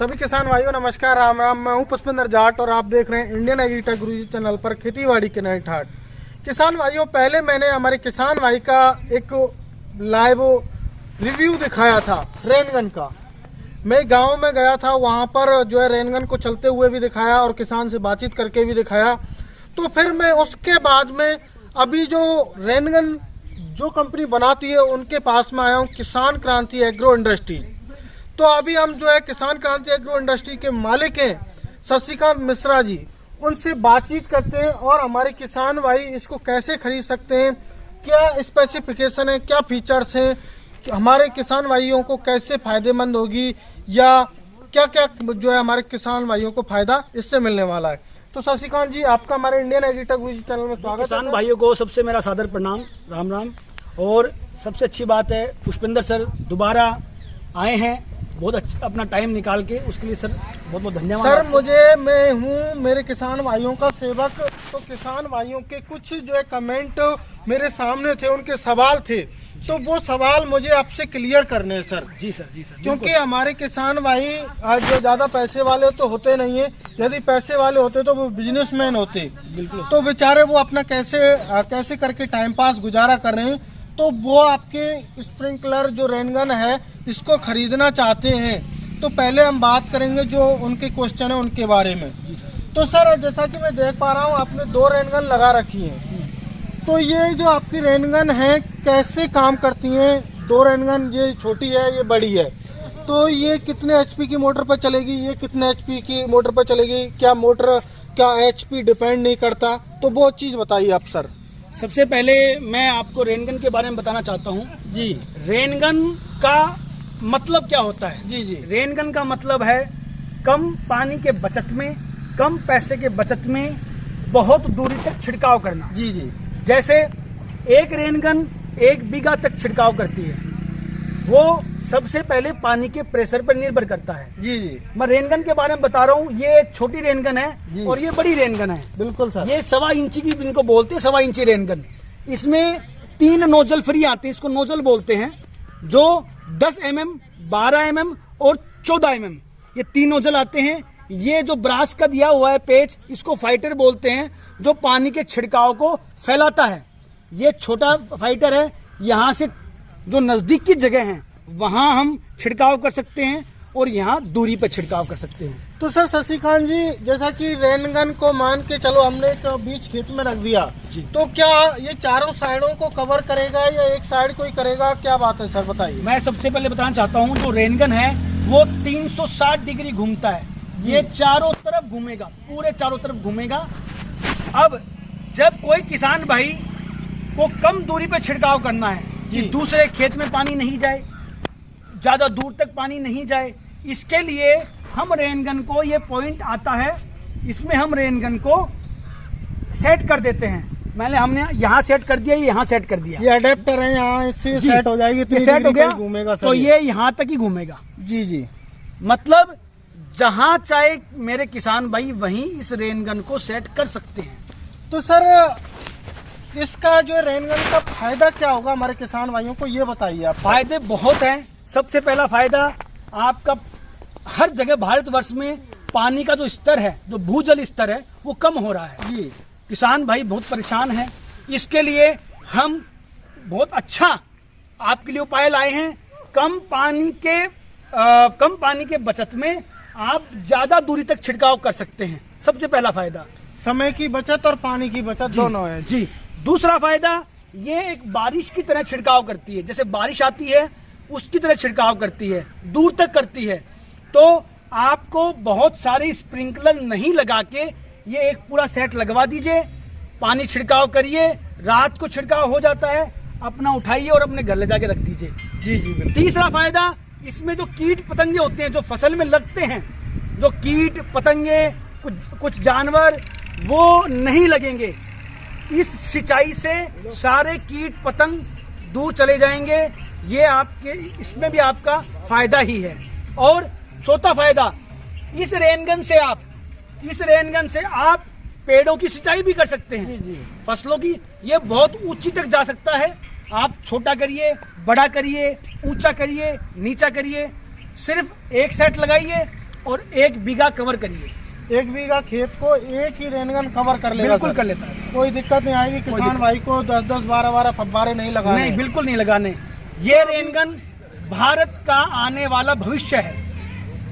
सभी किसान भाइयों नमस्कार, राम राम। मैं हूं पुष्पेंद्र जाट और आप देख रहे हैं इंडियन एग्रीटेक गुरुजी चैनल पर खेतीबाड़ी के नए ठाट। किसान भाइयों, पहले मैंने हमारे किसान भाई का एक लाइव रिव्यू दिखाया था रेनगन का। मैं गांव में गया था, वहां पर जो है रेनगन को चलते हुए भी दिखाया और किसान से बातचीत करके भी दिखाया। तो फिर मैं उसके बाद में अभी जो रेनगन जो कंपनी बनाती है उनके पास में आया हूँ, किसान क्रांति एग्रो इंडस्ट्री। तो अभी हम जो है किसान क्रांति एग्रो इंडस्ट्री के मालिक हैं शशिकांत मिश्रा जी, उनसे बातचीत करते हैं और हमारे किसान भाई इसको कैसे खरीद सकते हैं, क्या स्पेसिफिकेशन है, क्या फीचर्स हैं, हमारे किसान भाइयों को कैसे फायदेमंद होगी या क्या क्या जो है हमारे किसान भाइयों को फायदा इससे मिलने वाला है। तो शशिकांत जी, आपका हमारे इंडियन एग्रीटेक गुरुजी चैनल में स्वागत है। किसान भाइयों को सबसे मेरा सादर प्रणाम, राम राम। और सबसे अच्छी बात है पुष्पेंद्र सर दोबारा आए हैं, बहुत अच्छा अपना टाइम निकाल के, उसके लिए सर बहुत बहुत धन्यवाद। सर मैं हूँ मेरे किसान भाइयों का सेवक, तो किसान भाइयों के कुछ जो है कमेंट मेरे सामने थे, उनके सवाल थे, तो वो सवाल मुझे आपसे क्लियर करने हैं सर। जी सर, जी सर। क्योंकि हमारे किसान भाई आज जो ज्यादा पैसे वाले तो होते नहीं है, यदि पैसे वाले होते तो वो बिजनेसमैन होते, बिल्कुल, तो बेचारे वो अपना कैसे करके टाइम पास गुजारा कर रहे हैं। तो वो आपके स्प्रिंकलर जो रेनगन है इसको खरीदना चाहते हैं। तो पहले हम बात करेंगे जो उनके क्वेश्चन है उनके बारे में। जी सर। तो सर, जैसा कि मैं देख पा रहा हूँ आपने 2 रेनगन लगा रखी है, तो ये जो आपकी रेनगन है कैसे काम करती हैं? 2 रेनगन, ये छोटी है ये बड़ी है, तो ये कितने एचपी की मोटर पर चलेगी, ये कितने एचपी की मोटर पर चलेगी, क्या एचपी डिपेंड नहीं करता, तो वो चीज बताइए आप सर। सबसे पहले मैं आपको रेनगन के बारे में बताना चाहता हूँ। जी, रेनगन का मतलब क्या होता है? जी जी। रेनगन का मतलब है कम पानी के बचत में, कम पैसे के बचत में बहुत दूरी तक छिड़काव करना। जी जी। जैसे एक रेनगन 1 बीघा तक छिड़काव करती है, वो सबसे पहले पानी के प्रेशर पर निर्भर करता है। जी जी। मैं रेनगन के बारे में बता रहा हूँ, ये छोटी रेनगन है और ये बड़ी रेनगन है। बिल्कुल सर। ये 1.25 इंची की इनको बोलते हैं, 1.25 इंची रेनगन। इसमें 3 नोजल फ्री आते हैं, इसको नोजल बोलते हैं, जो 10 mm, 12 mm और 14 mm, ये 3 नोजल आते हैं। ये जो ब्रास का दिया हुआ है पेच, इसको फाइटर बोलते हैं, जो पानी के छिड़काव को फैलाता है। ये छोटा फाइटर है, यहाँ से जो नजदीक की जगह है वहां हम छिड़काव कर सकते हैं और यहाँ दूरी पर छिड़काव कर सकते हैं। तो सर शशिकांत जी, जैसा कि रेनगन को मान के चलो हमने एक बीच खेत में रख दिया, तो क्या ये चारों साइडों को कवर करेगा या एक साइड को ही करेगा, क्या बात है सर बताइए। मैं सबसे पहले बताना चाहता हूँ, जो रेनगन है वो 360 डिग्री घूमता है, ये चारों तरफ घूमेगा, पूरे चारों तरफ घूमेगा। अब जब कोई किसान भाई को कम दूरी पे छिड़काव करना है कि दूसरे खेत में पानी नहीं जाए, ज्यादा दूर तक पानी नहीं जाए, इसके लिए हम रेनगन को, ये पॉइंट आता है, इसमें हम रेनगन को सेट कर देते हैं। हमने यहाँ सेट कर दिया, यहाँ सेट कर दिया, ये अडेप्टर है, यहाँ इससे सेट हो जाएगी, ये सेट हो गया, घूमेगा तो ये यहाँ तक ही घूमेगा। जी जी। मतलब जहाँ चाहे मेरे किसान भाई वहीं इस रेनगन को सेट कर सकते हैं। तो सर इसका जो रेनगन का फायदा क्या होगा हमारे किसान भाइयों को, ये बताइए आप। फायदे बहुत हैं। सबसे पहला फायदा, आपका हर जगह भारतवर्ष में पानी का जो स्तर है, जो भूजल स्तर है, वो कम हो रहा है। जी, किसान भाई बहुत परेशान हैं। इसके लिए हम बहुत अच्छा आपके लिए उपाय लाए हैं। कम पानी के बचत में आप ज्यादा दूरी तक छिड़काव कर सकते हैं। सबसे पहला फायदा समय की बचत और पानी की बचत दोनों है। जी। दूसरा फायदा, ये एक बारिश की तरह छिड़काव करती है, जैसे बारिश आती है उसकी तरह छिड़काव करती है, दूर तक करती है। तो आपको बहुत सारे स्प्रिंकलर नहीं लगा के ये एक पूरा सेट लगवा दीजिए, पानी छिड़काव करिए, रात को छिड़काव हो जाता है, अपना उठाइए और अपने घर ले जाके रख दीजिए। जी जी बिल्कुल। तीसरा फायदा, इसमें जो कीट पतंगे होते हैं जो फसल में लगते हैं, जो कीट पतंगे, कुछ जानवर, वो नहीं लगेंगे। इस सिंचाई से सारे कीट पतंग दूर चले जाएंगे। ये आपके, इसमें भी आपका फायदा ही है। और चौथा फायदा, इस रेनगन से आप पेड़ों की सिंचाई भी कर सकते हैं। जी। फसलों की, ये बहुत ऊंची तक जा सकता है। आप छोटा करिए, बड़ा करिए, ऊंचा करिए, नीचा करिए, सिर्फ एक सेट लगाइए, और 1 बीघा कवर करिए। 1 बीघा खेत को एक ही रेनगन कवर कर लेगा बिल्कुल सर? कर लेता है, कोई दिक्कत नहीं आएगी किसान भाई को 10-10 12-12 फव्वारे नहीं लगाने? नहीं, बिल्कुल नहीं लगाने। ये रेनगन भारत का आने वाला भविष्य है।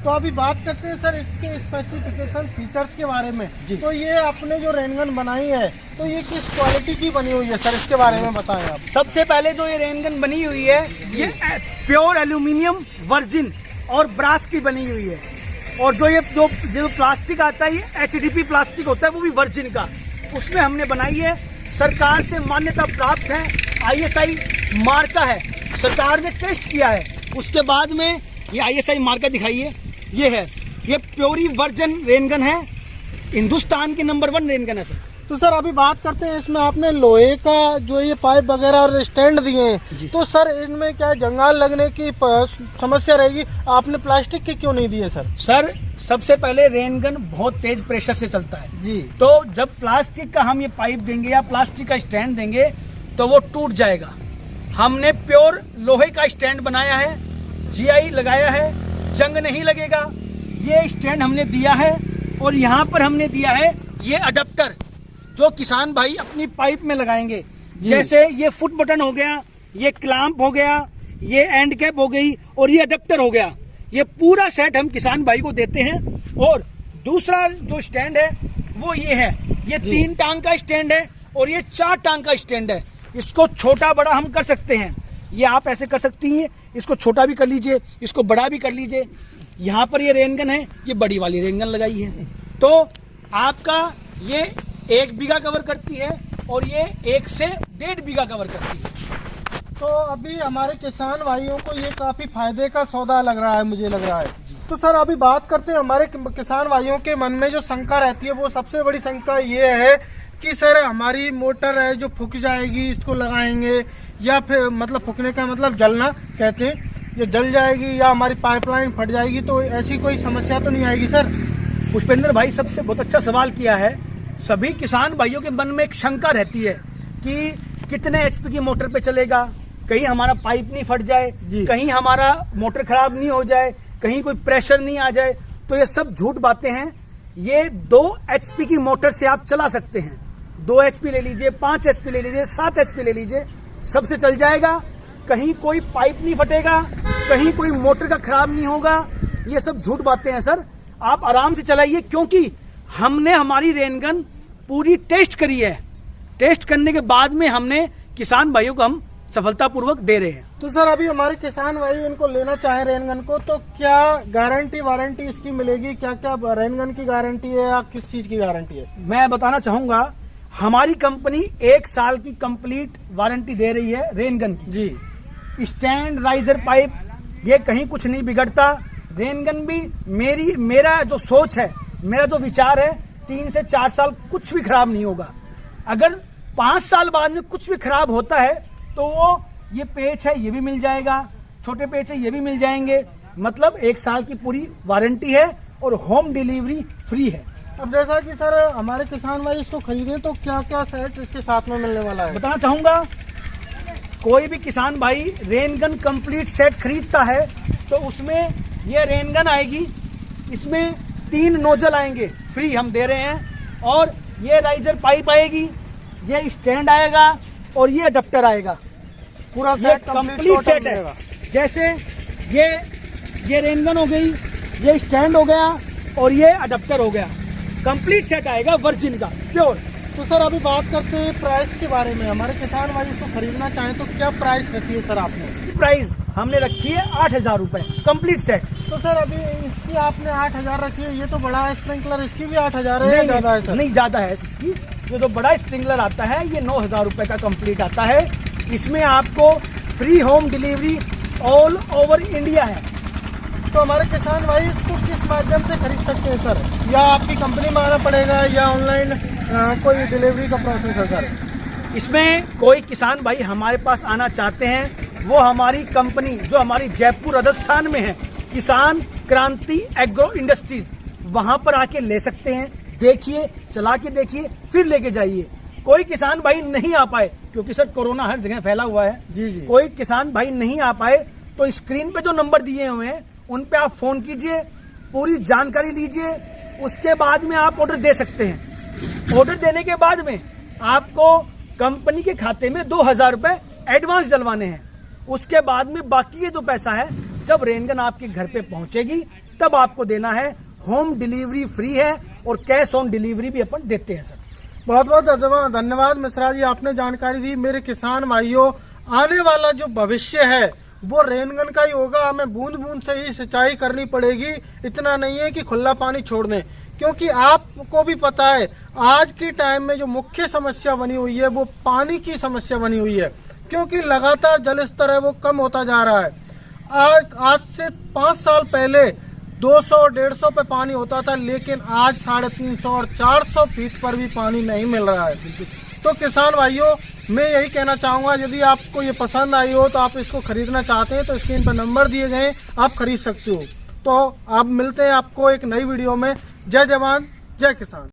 तो अभी बात करते हैं सर इसके स्पेसिफिकेशन फीचर्स के बारे में। तो ये आपने जो रेनगन बनाई है तो ये किस क्वालिटी की बनी हुई है सर, इसके बारे में बताएं आप। सबसे पहले जो ये रेनगन बनी हुई है ये प्योर एल्यूमिनियम वर्जिन और ब्रास की बनी हुई है। और जो प्लास्टिक आता है ये HDP प्लास्टिक होता है, वो भी वर्जिन का, उसमें हमने बनाई है। सरकार से मान्यता प्राप्त है, ISI मार्का है, सरकार ने टेस्ट किया है। उसके बाद में ये ISI मार्का दिखाइए, ये है, ये प्योरी वर्जन रेनगन है, हिंदुस्तान की नंबर 1 रेनगन है सर। तो सर अभी बात करते हैं इसमें आपने लोहे का जो ये पाइप वगैरह और स्टैंड दिए हैं, तो सर इनमें क्या जंगाल लगने की समस्या रहेगी? आपने प्लास्टिक के क्यों नहीं दिए सर? सर सबसे पहले रेनगन बहुत तेज प्रेशर से चलता है जी, तो जब प्लास्टिक का हम ये पाइप देंगे या प्लास्टिक का स्टैंड देंगे तो वो टूट जाएगा। हमने प्योर लोहे का स्टैंड बनाया है, GI लगाया है, जंग नहीं लगेगा। ये स्टैंड हमने दिया है और यहाँ पर हमने दिया है ये अडेप्टर जो किसान भाई अपनी पाइप में लगाएंगे। जैसे ये फुट बटन हो गया, ये क्लैंप हो गया, ये एंड कैप हो गई और ये अडेप्टर हो गया। ये पूरा सेट हम किसान भाई को देते हैं। और दूसरा जो स्टैंड है वो ये है, ये 3 टांग का स्टैंड है और ये 4 टांग का स्टैंड है। इसको छोटा बड़ा हम कर सकते हैं, ये आप ऐसे कर सकती हैं, इसको छोटा भी कर लीजिए, इसको बड़ा भी कर लीजिए। यहाँ पर ये रेनगन है, ये बड़ी वाली रेनगन लगाई है, तो आपका ये 1 बीघा कवर करती है और ये 1 से 1.5 बीघा कवर करती है। तो अभी हमारे किसान भाइयों को ये काफी फायदे का सौदा लग रहा है, मुझे लग रहा है। तो सर अभी बात करते हैं हमारे किसान भाइयों के मन में जो शंका रहती है, वो सबसे बड़ी शंका ये है कि सर हमारी मोटर है जो फूक जाएगी, इसको लगाएंगे या फिर मतलब फूकने का मतलब जलना कहते हैं, ये जल जाएगी या हमारी पाइपलाइन फट जाएगी, तो ऐसी कोई समस्या तो नहीं आएगी सर? पुष्पेंद्र भाई सबसे बहुत अच्छा सवाल किया है। सभी किसान भाइयों के मन में एक शंका रहती है कि कितने HP की मोटर पे चलेगा, कहीं हमारा पाइप नहीं फट जाए, कहीं हमारा मोटर खराब नहीं हो जाए, कहीं कोई प्रेशर नहीं आ जाए। तो ये सब झूठ बातें हैं। ये 2 HP की मोटर से आप चला सकते हैं। 2 HP ले लीजिए, 5 HP ले लीजिए, 7 HP ले लीजिए, सबसे चल जाएगा। कहीं कोई पाइप नहीं फटेगा, कहीं कोई मोटर का खराब नहीं होगा। ये सब झूठ बातें हैं सर, आप आराम से चलाइए, क्योंकि हमने हमारी रेनगन पूरी टेस्ट करी है। टेस्ट करने के बाद में हमने किसान भाइयों को हम सफलतापूर्वक दे रहे हैं। तो सर अभी हमारे किसान भाई इनको लेना चाहे रेनगन को, तो क्या गारंटी वारंटी इसकी मिलेगी? क्या क्या रेनगन की गारंटी है या किस चीज की गारंटी है? मैं बताना चाहूंगा, हमारी कंपनी 1 साल की कंप्लीट वारंटी दे रही है रेनगन की जी। स्टैंड, राइजर, पाइप, ये कहीं कुछ नहीं बिगड़ता। रेनगन भी मेरा जो सोच है, मेरा जो विचार है, 3 से 4 साल कुछ भी खराब नहीं होगा। अगर 5 साल बाद में कुछ भी खराब होता है तो वो ये पेच है ये भी मिल जाएगा, छोटे पेच है ये भी मिल जाएंगे। मतलब 1 साल की पूरी वारंटी है और होम डिलीवरी फ्री है। अब जैसा कि सर हमारे किसान भाई इसको खरीदें तो क्या क्या सेट इसके साथ में मिलने वाला है? बताना चाहूंगा, कोई भी किसान भाई रेनगन कंप्लीट सेट खरीदता है तो उसमें ये रेनगन आएगी, इसमें 3 नोजल आएंगे फ्री हम दे रहे हैं, और ये राइजर पाइप आएगी, ये स्टैंड आएगा और ये अडेप्टर आएगा। पूरा ये सेट कंप्लीट सेट है। जैसे ये रेनगन हो गई, ये स्टैंड हो गया और ये अडेप्टर हो गया। कंप्लीट सेट आएगा वर्जिन का, प्योर। तो सर अभी बात करते हैं प्राइस के बारे में। हमारे किसान भाई इसको खरीदना चाहें तो क्या प्राइस रखी है सर आपने? प्राइस हमने रखी है 8,000 रुपए कंप्लीट सेट। तो सर अभी इसकी आपने 8,000 रखी है, ये तो बड़ा है स्प्रिंकलर, इसकी भी 8,000 है? ज्यादा है सर? नहीं, ज्यादा है इसकी। ये जो बड़ा स्प्रिंकलर आता है ये 9,000 रुपए का कंप्लीट आता है। इसमें आपको free home delivery all over India है। तो हमारे किसान भाई इसको किस माध्यम से खरीद सकते हैं सर? या आपकी कंपनी में आना पड़ेगा या ऑनलाइन कोई डिलीवरी का प्रोसेस है सर? इसमें कोई किसान भाई हमारे पास आना चाहते हैं, वो हमारी कंपनी जो हमारी जयपुर राजस्थान में है, किसान क्रांति एग्रो इंडस्ट्रीज, वहां पर आके ले सकते हैं। देखिए, चला के देखिए, फिर लेके जाइए। कोई किसान भाई नहीं आ पाए, क्योंकि सर कोरोना हर जगह फैला हुआ है, जी। कोई किसान भाई नहीं आ पाए तो स्क्रीन पे जो नंबर दिए हुए हैं उन पे आप फोन कीजिए, पूरी जानकारी लीजिए, उसके बाद में आप ऑर्डर दे सकते हैं। ऑर्डर देने के बाद में आपको कंपनी के खाते में 2000 रुपए एडवांस डलवाने हैं। उसके बाद में बाकी ये जो पैसा है, जब रेनगन आपके घर पे पहुंचेगी तब आपको देना है। होम डिलीवरी फ्री है और कैश ऑन डिलीवरी भी अपन देते हैं सर। बहुत बहुत धन्यवाद मिश्रा जी, आपने जानकारी दी। मेरे किसान भाइयों, आने वाला जो भविष्य है वो रेनगन का ही होगा। हमें बूंद बूंद से ही सिंचाई करनी पड़ेगी, इतना नहीं है कि खुला पानी छोड़ दें, क्योंकि आपको भी पता है आज के टाइम में जो मुख्य समस्या बनी हुई है वो पानी की समस्या बनी हुई है, क्योंकि लगातार जल स्तर है वो कम होता जा रहा है। आज से 5 साल पहले 200-150 पे पानी होता था, लेकिन आज 350 और 400 फीट पर भी पानी नहीं मिल रहा है। तो किसान भाइयों, मैं यही कहना चाहूंगा, यदि आपको ये पसंद आई हो तो आप इसको खरीदना चाहते हैं तो स्क्रीन पर नंबर दिए गए, आप खरीद सकते हो। तो आप मिलते हैं आपको एक नई वीडियो में। जय जवान जय किसान।